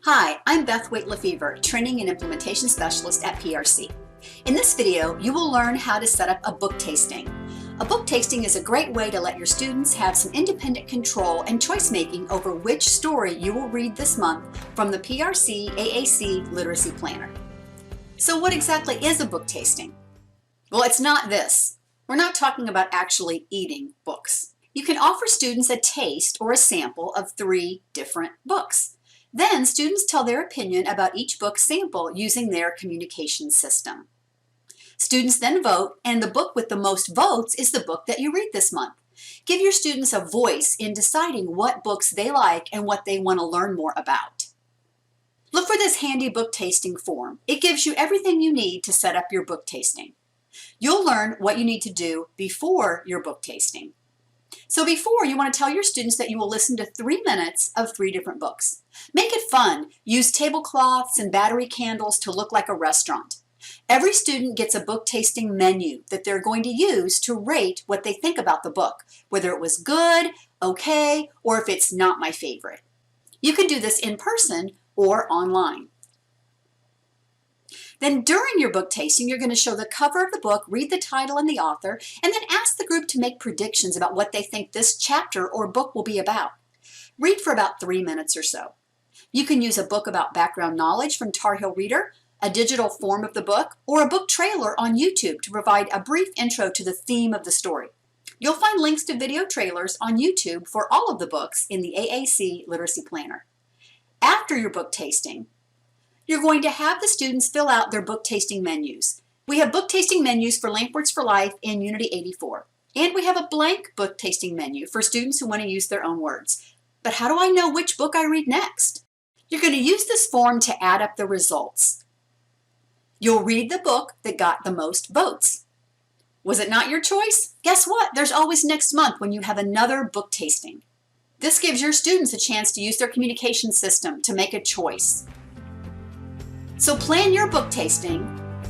Hi, I'm Beth Waite-Lefevre, Training and Implementation Specialist at PRC. In this video, you will learn how to set up a book tasting. A book tasting is a great way to let your students have some independent control and choice-making over which story you will read this month from the PRC AAC Literacy Planner. So what exactly is a book tasting? Well, it's not this. We're not talking about actually eating books. You can offer students a taste or a sample of 3 different books. Then students tell their opinion about each book sample using their communication system. Students then vote, and the book with the most votes is the book that you read this month. Give your students a voice in deciding what books they like and what they want to learn more about. Look for this handy book tasting form. It gives you everything you need to set up your book tasting. You'll learn what you need to do before your book tasting. So before, you want to tell your students that you will listen to 3 minutes of 3 different books. Make it fun. Use tablecloths and battery candles to look like a restaurant. Every student gets a book tasting menu that they're going to use to rate what they think about the book, whether it was good, okay, or if it's not my favorite. You can do this in person or online. Then during your book tasting, you're going to show the cover of the book, read the title and the author, and then ask the group to make predictions about what they think this chapter or book will be about. Read for about 3 minutes or so. You can use a book about background knowledge from Tar Heel Reader, a digital form of the book, or a book trailer on YouTube to provide a brief intro to the theme of the story. You'll find links to video trailers on YouTube for all of the books in the AAC Literacy Planner. After your book tasting, you're going to have the students fill out their book tasting menus. We have book tasting menus for Words for Life in Unity 84. And we have a blank book tasting menu for students who want to use their own words. But how do I know which book I read next? You're going to use this form to add up the results. You'll read the book that got the most votes. Was it not your choice? Guess what? There's always next month when you have another book tasting. This gives your students a chance to use their communication system to make a choice. So plan your book tasting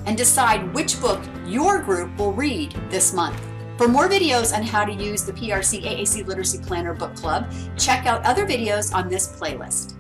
and decide which book your group will read this month. For more videos on how to use the PRC AAC Literacy Planner Book Club, check out other videos on this playlist.